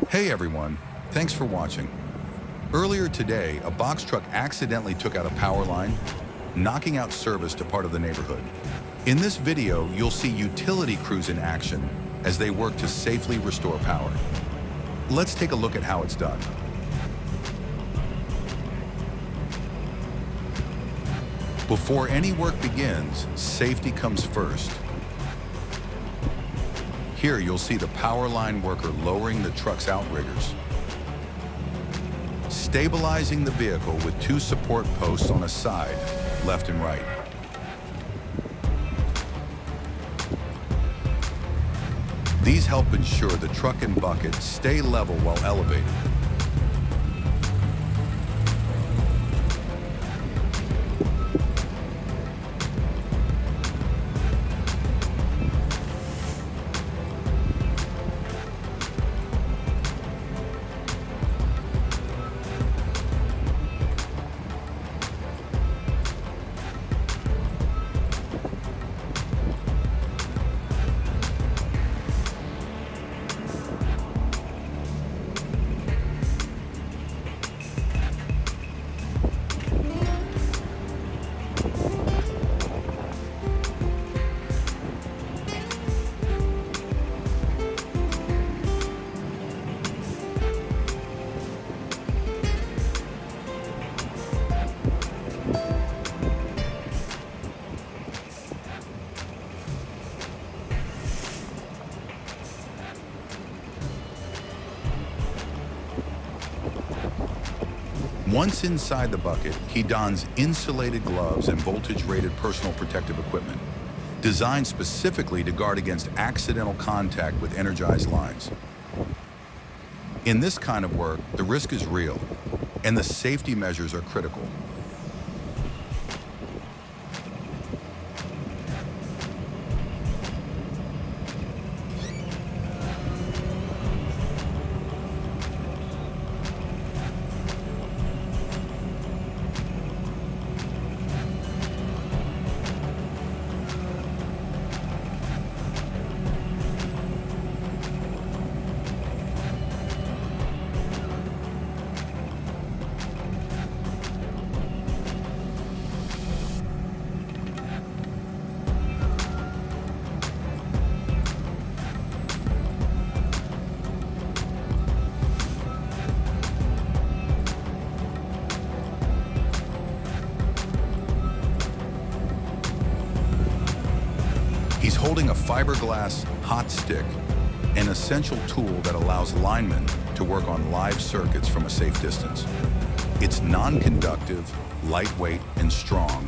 Hey everyone, thanks for watching. Earlier today, a box truck accidentally took out a power line, knocking out service to part of the neighborhood. In this video, you'll see utility crews in action as they work to safely restore power. Let's take a look at how it's done. Before any work begins, safety comes first. Here you'll see the power line worker lowering the truck's outriggers, stabilizing the vehicle with two support posts on a side, left and right. These help ensure the truck and bucket stay level while elevated. Once inside the bucket, he dons insulated gloves and voltage-rated personal protective equipment, designed specifically to guard against accidental contact with energized lines. In this kind of work, the risk is real, and the safety measures are critical. He's holding a fiberglass hot stick, an essential tool that allows linemen to work on live circuits from a safe distance. It's non-conductive, lightweight, and strong,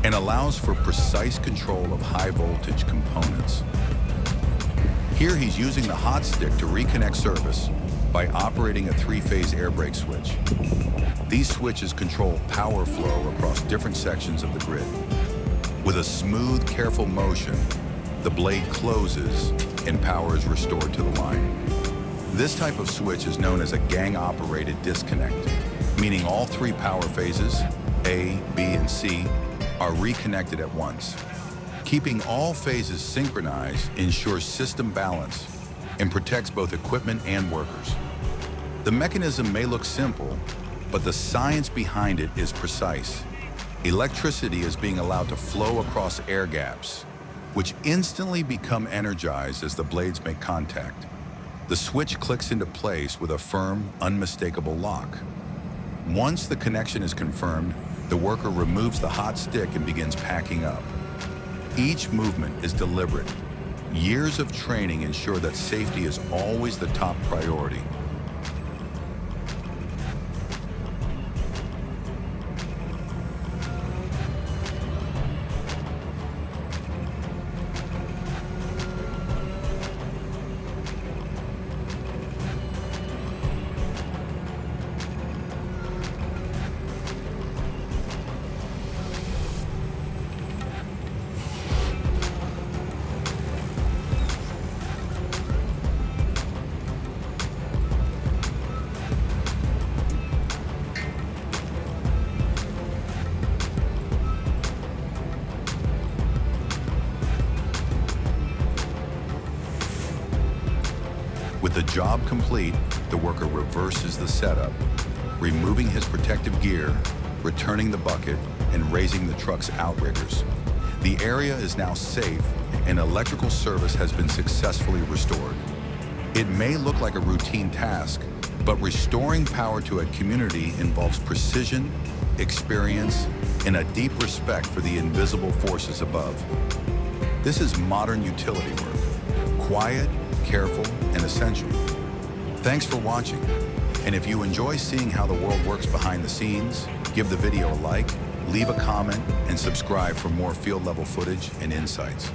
and allows for precise control of high-voltage components. Here he's using the hot stick to reconnect service by operating a three-phase air brake switch. These switches control power flow across different sections of the grid. With a smooth, careful motion, the blade closes and power is restored to the line. This type of switch is known as a gang-operated disconnect, meaning all three power phases, A, B, and C, are reconnected at once. Keeping all phases synchronized ensures system balance and protects both equipment and workers. The mechanism may look simple, but the science behind it is precise. Electricity is being allowed to flow across air gaps, which instantly become energized as the blades make contact. The switch clicks into place with a firm, unmistakable lock. Once the connection is confirmed, the worker removes the hot stick and begins packing up. Each movement is deliberate. Years of training ensure that safety is always the top priority. job complete, the worker reverses the setup, removing his protective gear, returning the bucket, and raising the truck's outriggers. The area is now safe and electrical service has been successfully restored. It may look like a routine task, but restoring power to a community involves precision, experience, and a deep respect for the invisible forces above. This is modern utility work, quiet, careful, and essential. Thanks for watching. And if you enjoy seeing how the world works behind the scenes, give the video a like, leave a comment, and subscribe for more field-level footage and insights.